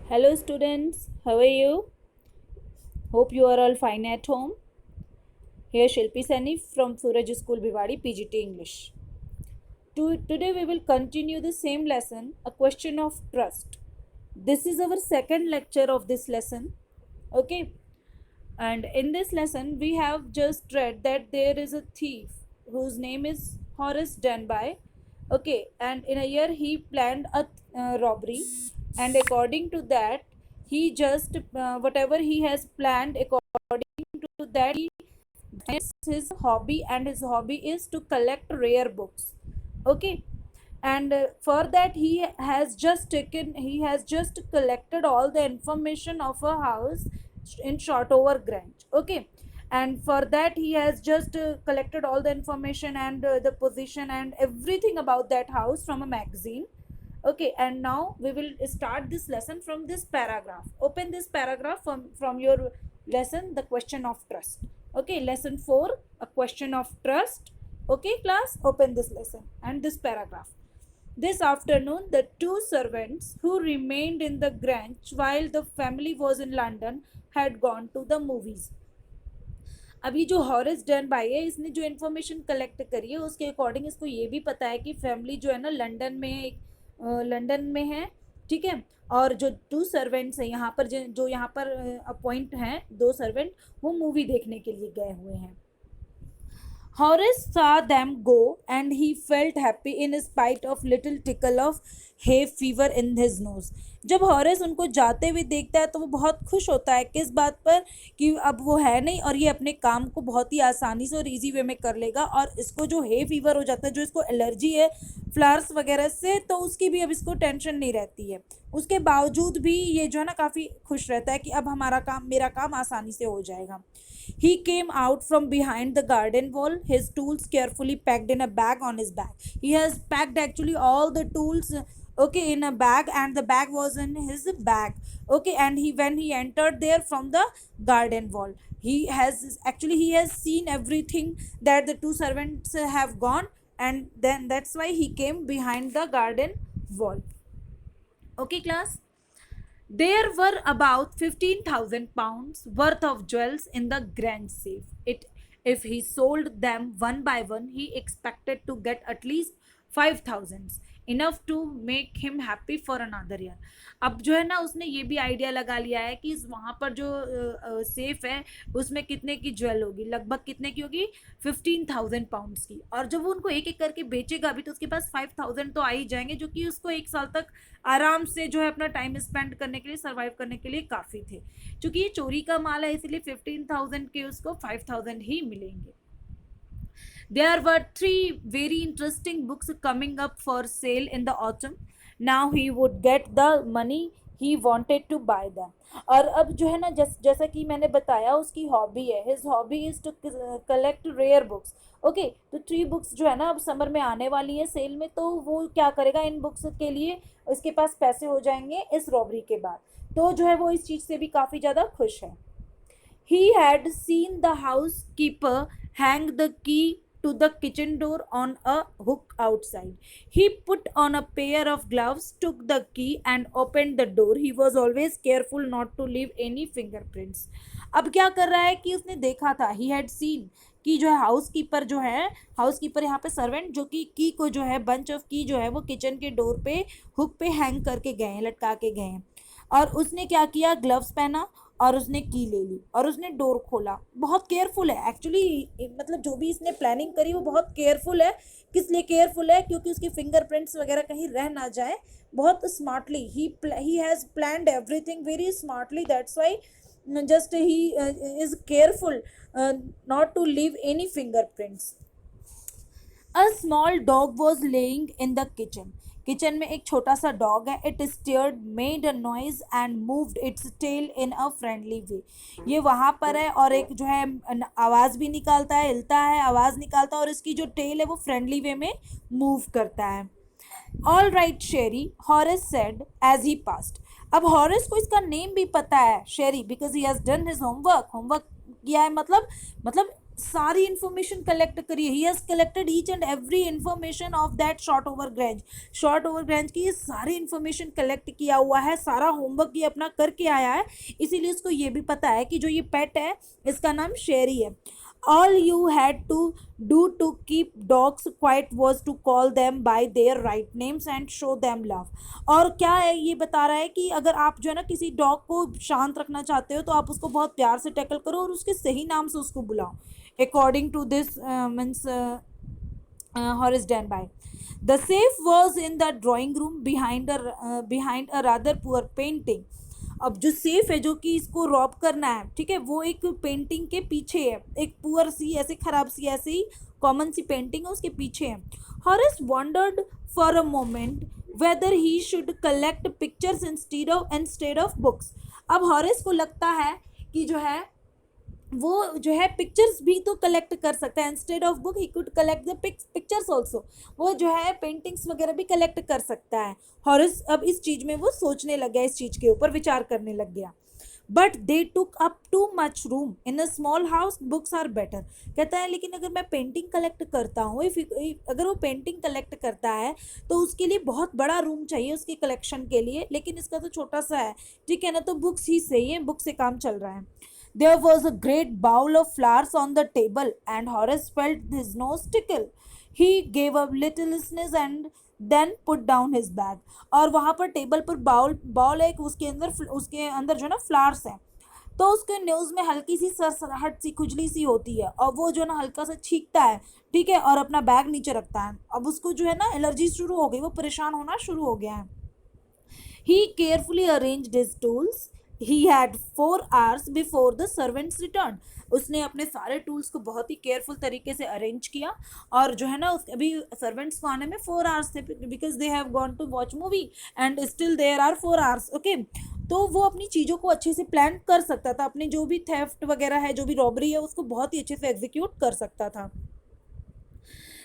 Hello students, how are you? Hope you are all fine at home. Here Shilpi Sani from Suraj School Bhiwadi PGT English. Today we will continue the same lesson, a question of trust. This is our second lecture of this lesson. Okay, and in this lesson we have just read that there is a thief whose name is Horace Denby. Okay, and in a year he planned a robbery, and according to that he just whatever he has planned, according to that he, it's his hobby, and his hobby is to collect rare books. Okay, and for that he has just collected all the information of a house in Shotover Grange. Okay, and for that he has just collected all the information and the position and everything about that house from a magazine. Okay, and now we will start this lesson from this paragraph. Open this paragraph from your lesson, the question of trust. Okay, lesson 4, a question of trust. Okay, class, open this lesson and this paragraph. This afternoon, the two servants who remained in the Grange while the family was in London had gone to the movies. अभी जो हॉरिस done भाई है, इसने जो information collect करी है उसके according इसको ये भी पता है कि फैमिली जो है ना लंदन में लंदन में है। ठीक है, और जो टू सर्वेंट्स हैं यहाँ पर, जो यहाँ पर अपॉइंट हैं, दो सर्वेंट, वो मूवी देखने के लिए गए हुए हैं। Horace saw them go and he felt happy in spite of little tickle of hay fever in his nose. जब हॉरेस उनको जाते हुए देखता है तो वो बहुत खुश होता है, किस बात पर, कि अब वो है नहीं और ये अपने काम को बहुत ही आसानी से और इजी वे में कर लेगा, और इसको जो हे फीवर हो जाता है, जो इसको एलर्जी है फ्लावर्स वगैरह से, तो उसकी भी अब इसको टेंशन नहीं रहती है। उसके बावजूद भी ये जो है ना काफ़ी खुश रहता है कि अब मेरा काम आसानी से हो जाएगा। He came out from behind the garden wall, his tools carefully packed in a bag on his back. He has packed actually all the tools, okay, in a bag, and the bag was in his bag. Okay, and when he entered there from the garden wall, he has seen everything that the two servants have gone, and then that's why he came behind the garden wall. Okay, class. There were about 15,000 pounds worth of jewels in the grand safe. If he sold them one by one, he expected to get at least 5,000, enough to make him happy for another year. अब जो है ना उसने ये भी idea लगा लिया है कि वहाँ पर जो सेफ है उसमें कितने की ज्वेल होगी, लगभग कितने की होगी, 15,000 पाउंड्स की। और जब वो उनको एक एक करके बेचेगा भी तो उसके पास 5,000 तो आ ही जाएंगे, जो कि उसको एक साल तक आराम से जो है अपना टाइम स्पेंड करने के लिए, सर्वाइव करने के लिए काफ़ी थे। क्योंकि ये चोरी का माल है इसलिए 15,000 के उसको 5,000 ही मिलेंगे। There were 3 very interesting books coming up for sale in the autumn. Now he would get the money he wanted to buy them. और अब जो है ना जैसा कि मैंने बताया उसकी हॉबी है, his hobby is to collect rare books. Okay, तो 3 बुक्स जो है ना अब समर में आने वाली है सेल में, तो वो क्या करेगा, इन बुक्स के लिए उसके पास पैसे हो जाएंगे इस रॉबरी के बाद, तो जो है वो इस चीज़ से भी काफ़ी ज़्यादा खुश है। He had seen the housekeeper hang the key to the kitchen door on a hook outside. He put on a pair of gloves, took the key, and opened the door. He was always careful not to leave any fingerprints. अब क्या कर रहा है कि उसने देखा था, he had seen, कि जो है हाउस कीपर यहाँ पे सर्वेंट, जो कि की को जो है बंच ऑफ की जो है वो किचन के डोर पे हुक पे हैंग करके गए हैं, लटका के गए हैं। और उसने क्या किया, ग्लव्स पहना और उसने की ले ली और उसने डोर खोला। बहुत केयरफुल है एक्चुअली, मतलब जो भी इसने प्लानिंग करी वो बहुत केयरफुल है। किस लिए केयरफुल है, क्योंकि उसके फिंगरप्रिंट्स वगैरह कहीं रह ना जाए। बहुत smartly he has planned everything very smartly, that's why just he is careful not to leave any fingerprints. A small dog was laying in the kitchen. Kitchen में एक छोटा सा डॉग है। It stared, made a noise and moved its tail in a friendly way. ये वहाँ पर है और एक जो है आवाज़ भी निकालता है, हिलता है, आवाज़ निकालता है, और इसकी जो टेल है वो फ्रेंडली वे में मूव करता है। All right Sherry, Horace said as he passed. अब हॉरेस को इसका नेम भी पता है, Sherry, because he has done his homework. Homework किया है मतलब सारी इंफॉर्मेशन कलेक्ट करी है। He has collected each and every information of that Short Over Grange. Short Over Grange की ये सारी इंफॉर्मेशन कलेक्ट किया हुआ है, सारा होमवर्क ये अपना करके आया है, इसीलिए इसको ये भी पता है कि जो ये पेट है इसका नाम शेरी है। All you had to do to keep dogs quiet was to call them by their right names and show them love। और क्या है ये बता रहा है कि अगर आप जो है ना किसी डॉग को शांत रखना चाहते हो तो आप उसको बहुत प्यार से टैकल करो और उसके सही नाम से उसको बुलाओ। According to this means Horace Denby। The safe was in the drawing room behind a rather poor painting। अब जो सेफ है जो कि इसको रॉब करना है, ठीक है, वो एक पेंटिंग के पीछे है, एक पुअर सी ऐसे खराब सी ऐसे ही कॉमन सी पेंटिंग है उसके पीछे है। Horace wondered for a moment whether he should collect pictures instead of books. अब हॉरेस को लगता है कि जो है वो जो है पिक्चर्स भी तो कलेक्ट कर सकता है, instead of book he could collect the pictures also. वो जो है पेंटिंग्स वगैरह भी कलेक्ट कर सकता है। हॉरेस अब इस चीज़ में वो सोचने लग गया, इस चीज़ के ऊपर विचार करने लग गया। But they took up too much room in a small house, books are better. कहता है लेकिन अगर मैं पेंटिंग कलेक्ट करता हूँ, अगर वो पेंटिंग कलेक्ट करता है तो उसके लिए बहुत बड़ा रूम चाहिए उसकी कलेक्शन के लिए, लेकिन इसका तो छोटा सा है, ठीक है ना, तो बुक्स ही सही है, बुक से काम चल रहा है। There was a great bowl of flowers on the table, and Horace felt his nose tickle. He gave a little sneeze and then put down his bag। और वहाँ पर टेबल पर बाउल है, उसके अंदर जो है ना फ्लावर्स है, तो उसके न्यूज़ में हल्की सी सरसराहट सी खुजली सी होती है और वो जो है ना हल्का सा छींकता है, ठीक है, और अपना बैग नीचे रखता है। अब उसको जो है ना एलर्जी शुरू हो गई, वो परेशान होना शुरू हो गया है। He carefully arranged his tools। He had 4 hours before the servants returned। उसने अपने सारे टूल्स को बहुत ही केयरफुल तरीके से अरेंज किया और जो है ना अभी सर्वेंट्स को आने में 4 hours थे, because they have gone to watch movie and still there are 4 hours। Okay, तो वो अपनी चीज़ों को अच्छे से प्लान कर सकता था, अपनी जो भी थेफ्ट वगैरह है, जो भी रॉबरी है, उसको बहुत ही अच्छे से एग्जीक्यूट कर सकता था।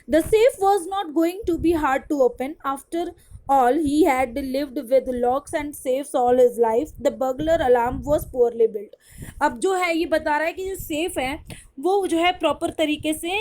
The safe was not going to be hard to open. After all, he had lived with locks and safes all his life। The burglar alarm was poorly built। अब जो है ये बता रहा है कि जो सेफ है वो जो है प्रॉपर तरीके से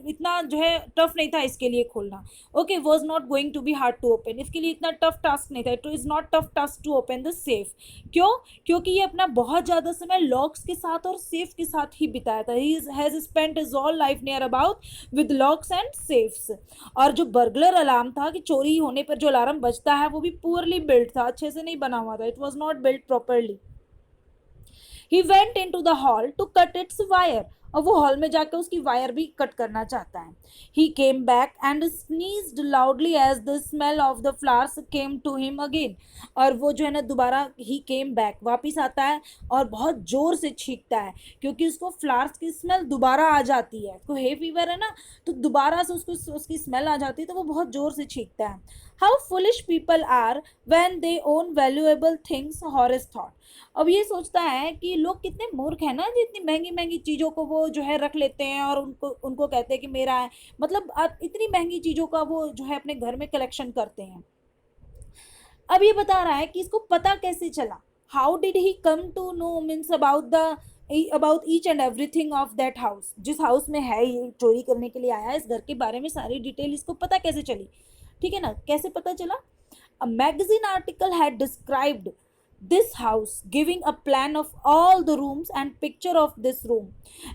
इतना जो है टफ नहीं था इसके लिए खोलना। Okay, was not going to be hard to open, इसके लिए इतना टफ टास्क नहीं था। It is not tough task to open the safe. क्यों? क्योंकि ये अपना बहुत ज़्यादा समय लॉक्स के साथ और सेफ के साथ ही बिताया था। He has spent his all life near about with locks and safes. और जो बर्गलर अलार्म था कि चोरी होने पर जो अलार्म बजता है वो भी पुअरली बिल्ट था, अच्छे से नहीं बना हुआ था। It was not built properly. He went in to the hall to cut its wire. और वो हॉल में जाकर उसकी वायर भी कट करना चाहता है। He came back and sneezed loudly as the smell of the flowers came to him again. और वो जो है ना दोबारा ही केम बैक वापिस आता है और बहुत जोर से छींकता है क्योंकि उसको फ्लावर्स की स्मेल दोबारा आ जाती है। उसको हे फीवर है ना, तो दोबारा से उसको उसकी स्मेल आ जाती है, तो वो बहुत जोर से छींकता है। How foolish people are when they own valuable things, Horace thought. अब ये सोचता है कि लोग कितने मूर्ख हैं ना, जो इतनी महंगी महंगी चीज़ों को वो जो है रख लेते हैं और उनको कहते हैं कि मेरा है। मतलब आप इतनी महंगी चीज़ों का वो जो है अपने घर में कलेक्शन करते हैं। अब ये बता रहा है कि इसको पता कैसे चला। How did he come to know means about each and everything of that house. जिस हाउस में है ये चोरी करने के लिए आया है, इस घर के बारे में सारी डिटेल इसको पता कैसे चली, ठीक है ना, कैसे पता चला। A magazine article had described this house, giving a plan of all the rooms and picture of this room,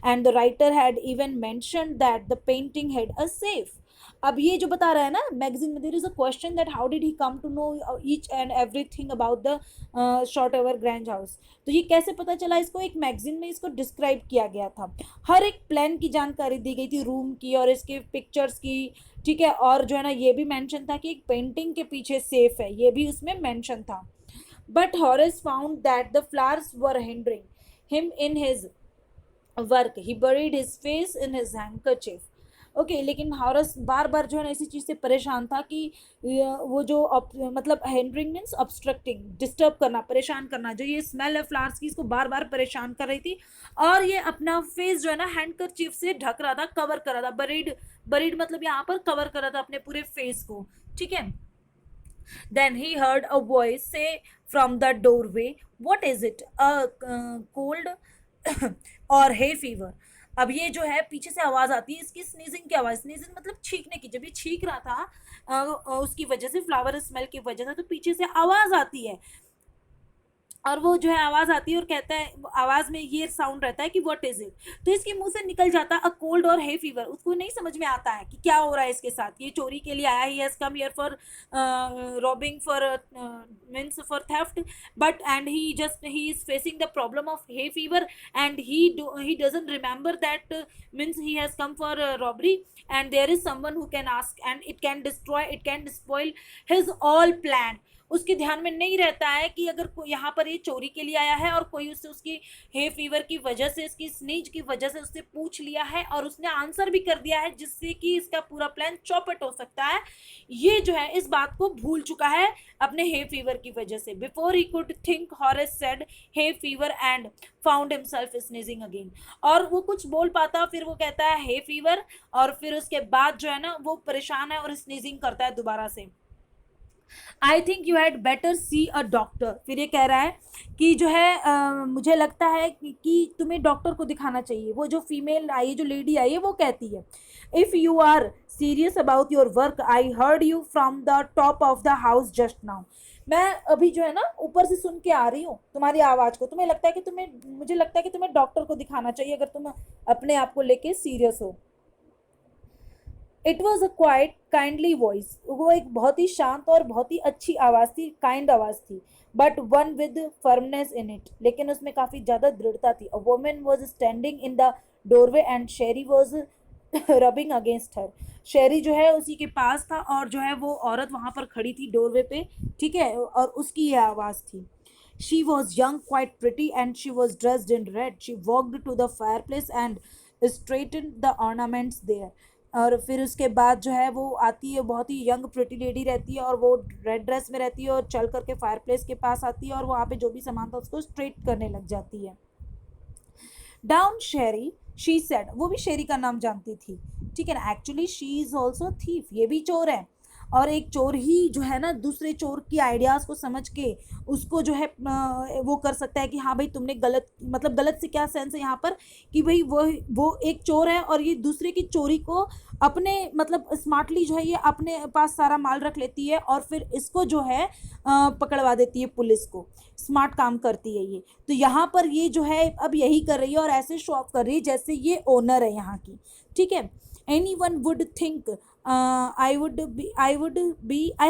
and the writer had even mentioned that the painting had a safe। अब ये जो बता रहा है ना magazine में, there is a question that how did he come to know each and everything about the Short Ever Grange house. तो ये कैसे पता चला इसको, एक मैगजीन में इसको डिस्क्राइब किया गया था। हर एक प्लान की जानकारी दी गई थी, रूम की और इसके पिक्चर्स की, ठीक है, और जो है ना ये भी मेंशन था कि एक पेंटिंग के पीछे सेफ है, ये भी उसमें मेंशन था। But Horace found that the flowers were hindering him in his work। He buried his face in his handkerchief। Okay, लेकिन हॉरस बार बार जो है ना इसी चीज़ से परेशान था कि वो जो मतलब हिंडरिंग मीन्स ऑब्स्ट्रक्टिंग, डिस्टर्ब करना, परेशान करना, जो ये स्मेल है फ्लावर्स की इसको बार बार परेशान कर रही थी। और ये अपना फेस जो है ना हैंडकरचीफ से ढक रहा था, कवर कर रहा था। बरीड मतलब यहाँ पर कवर कर रहा था अपने पूरे फेस को, ठीक है। Then he heard a voice say from the doorway, "What is it? A cold or hay fever?" अब ये जो है पीछे से आवाज आती है इसकी स्नीजिंग की आवाज, स्नीजिंग मतलब छींकने की, जब ये छींक रहा था उसकी वजह से, फ्लावर स्मेल की वजह से, तो पीछे से आवाज आती है, और वो जो है आवाज आती है और कहता है, आवाज में ये साउंड रहता है कि व्हाट इज इट, तो इसके मुंह से निकल जाता है अ कोल्ड और हे फीवर। उसको नहीं समझ में आता है कि क्या हो रहा है इसके साथ, ये चोरी के लिए आया, he has come here for robbing for means for theft, but and he is facing the problem of hay fever, and he doesn't remember that means he has come for robbery, and there is someone who can ask, and it can spoil his all plan। उसके ध्यान में नहीं रहता है कि अगर कोई यहाँ पर ये चोरी के लिए आया है और कोई उससे उसकी हे फीवर की वजह से, इसकी स्नीज की वजह से उससे पूछ लिया है और उसने आंसर भी कर दिया है, जिससे कि इसका पूरा प्लान चौपट हो सकता है। ये जो है इस बात को भूल चुका है अपने हे फीवर की वजह से। Before he could think Horace said hay fever and found himself sneezing again. और वो कुछ बोल पाता, फिर वो कहता है हे फीवर, और फिर उसके बाद जो है ना वो परेशान है और स्नीजिंग करता है दोबारा से। I think you had better C a doctor. फिर ये कह रहा है कि जो है मुझे लगता है कि तुम्हें डॉक्टर को दिखाना चाहिए। वो जो फीमेल आई है, जो लेडी आई है, वो कहती है if you are serious about your work I heard you from the top of the house just now. मैं अभी जो है ना ऊपर से सुन के आ रही हूँ तुम्हारी आवाज़ को, तुम्हें लगता है कि तुम्हें, मुझे लगता है कि तुम्हें डॉक्टर को दिखाना चाहिए अगर तुम अपने आप को लेके सीरियस हो। It was a quite kindly voice. वो एक बहुत ही शांत और बहुत ही अच्छी आवाज़ थी, काइंड आवाज़ थी, but one with firmness in it, लेकिन उसमें काफ़ी ज़्यादा दृढ़ता थी। A woman was standing in the doorway and Sheri was rubbing against her. शेरी जो है उसी के पास था, और जो है वो औरत वहाँ पर खड़ी थी डोरवे पे, ठीक है, और उसकी ये आवाज़ थी। She was young, quite pretty, and she was dressed in red. She walked to the fireplace and straightened the ornaments there. और फिर उसके बाद जो है वो आती है, बहुत ही यंग प्रिटी लेडी रहती है, और वो रेड ड्रेस में रहती है और चल करके फायरप्लेस के पास आती है और वहाँ पे जो भी सामान था उसको स्ट्रेट करने लग जाती है। Down Sheri she said. वो भी शेरी का नाम जानती थी, ठीक है ना। Actually she is also thief, ये भी चोर है, और एक चोर ही जो है ना दूसरे चोर की आइडियाज़ को समझ के उसको जो है वो कर सकता है कि हाँ भाई तुमने गलत, मतलब गलत से क्या सेंस है यहाँ पर, कि भाई वो एक चोर है और ये दूसरे की चोरी को अपने मतलब स्मार्टली जो है ये अपने पास सारा माल रख लेती है और फिर इसको जो है पकड़वा देती है पुलिस को। स्मार्ट काम करती है ये। तो यहाँ पर ये जो है अब यही कर रही है और ऐसे शो ऑफ कर रही है जैसे ये ओनर है यहाँ की, ठीक है। Anyone would think I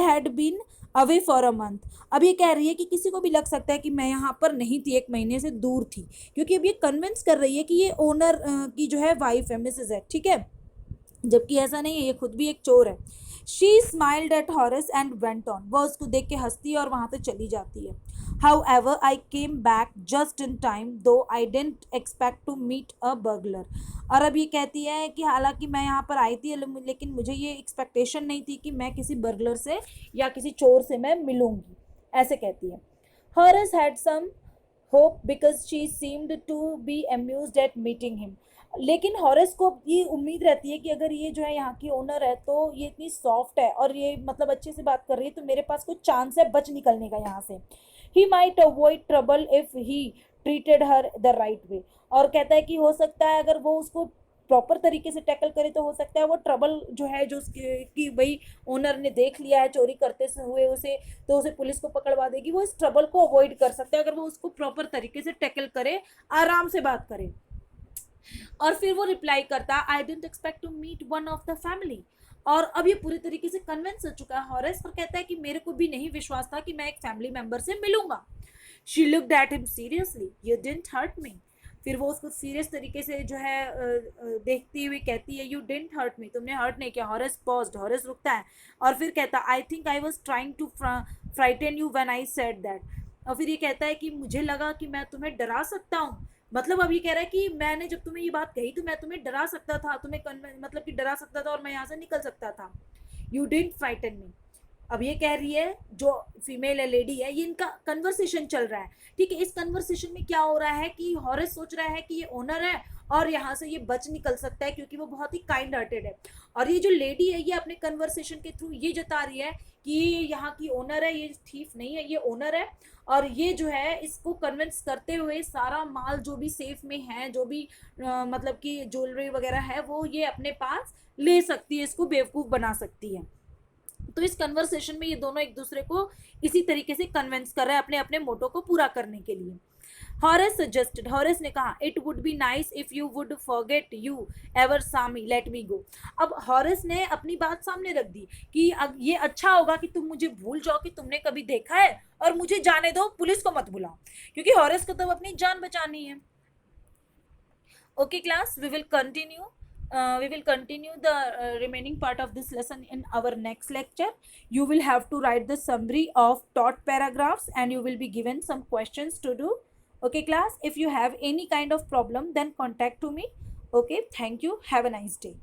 had been away for a month. अब ये कह रही है कि किसी को भी लग सकता है कि मैं यहाँ पर नहीं थी, एक महीने से दूर थी, क्योंकि अब ये कन्विंस कर रही है कि ये ओनर की जो है वाइफ है, मिसेज है, ठीक है, जबकि ऐसा नहीं है, ये खुद भी एक चोर है। She smiled at Horace and went on. वह उसको देख के हंसती है और वहाँ से चली जाती है। However I came back just in time though I didn't expect to meet a burglar. और अब ये कहती है कि हालांकि मैं यहाँ पर आई थी लेकिन मुझे ये एक्सपेक्टेशन नहीं थी कि मैं किसी बर्गलर से या किसी चोर से मैं मिलूंगी, ऐसे कहती है। Horace had some hope because she seemed to be amused at meeting him. लेकिन हॉरेस को ये उम्मीद रहती है कि अगर ये जो है यहाँ की ओनर है तो ये इतनी सॉफ्ट है और ये मतलब अच्छे से बात कर रही है, तो मेरे पास कुछ चांस है बच निकलने का यहाँ से। He might avoid trouble if he treated her the right way. और कहता है कि हो सकता है अगर वो उसको प्रॉपर तरीके से टैकल करे तो हो सकता है वो ट्रबल जो है जो उसके कि भाई ओनर ने देख लिया है चोरी करते हुए उसे, तो उसे पुलिस को पकड़वा देगी। वो इस ट्रबल को अवॉइड कर सकता है अगर वो उसको प्रॉपर तरीके से टैकल करे, आराम से बात करे। और फिर वो रिप्लाई करता I didn't expect to meet one of the family. और अब ये पूरी तरीके से कन्विंस हो चुका है हॉरेस, और कहता है कि मेरे को भी नहीं विश्वास था कि मैं एक फैमिली मेंबर से मिलूंगा। She looked at him seriously you didn't hurt me. फिर वो उसको सीरियस तरीके से जो है देखती हुई कहती है यू डिडंट हर्ट मी, तुमने हर्ट नहीं किया। हॉरेस पॉज्ड, हॉरेस रुकता है और फिर कहता I think I was trying to frighten you when I said that. और फिर ये कहता है कि मुझे लगा कि मैं तुम्हें डरा सकता हूँ। मतलब अब ये कह रहा है कि मैंने जब तुम्हें ये बात कही तो मैं तुम्हें डरा सकता था, तुम्हें मतलब कि डरा सकता था और मैं यहाँ से निकल सकता था। यू डिडंट फ्राइटन मी। अब ये कह रही है जो फीमेल है, लेडी है, ये इनका कन्वर्सेशन चल रहा है, ठीक है। इस कन्वर्सेशन में क्या हो रहा है कि हॉरेस सोच रहा है कि ये ओनर है और यहाँ से ये बच निकल सकता है क्योंकि वो बहुत ही काइंड हार्टेड है। और ये जो लेडी है ये अपने कन्वर्सेशन के थ्रू ये जता रही है कि ये यहाँ की ओनर है, ये थीफ नहीं है, ये ओनर है। और ये जो है इसको कन्विंस करते हुए सारा माल जो भी सेफ में है, जो भी मतलब कि ज्वेलरी वगैरह है, वो ये अपने पास ले सकती है, इसको बेवकूफ़ बना सकती है। तो इस कन्वर्सेशन में ये दोनों एक दूसरे को इसी तरीके से कन्विंस कर रहे हैं अपने अपने मोटो को पूरा करने के लिए। हॉरेस सजेस्टेड, हॉरेस ने कहा, it would be nice if you would forget you ever सा मी, लेट मी गो। अब हॉरेस ने अपनी बात सामने रख दी कि अब ये अच्छा होगा कि तुम मुझे भूल जाओ कि तुमने कभी देखा है, और मुझे जाने दो, पुलिस को मत बुलाओ, क्योंकि हॉरेस को तो अपनी जान बचानी है। Okay class, we will continue the remaining part of this lesson in our next lecture. You will have to write the summary of taught paragraphs and you will be given some questions to do. Okay class, if you have any kind of problem then contact to me. Okay, thank you, have a nice day.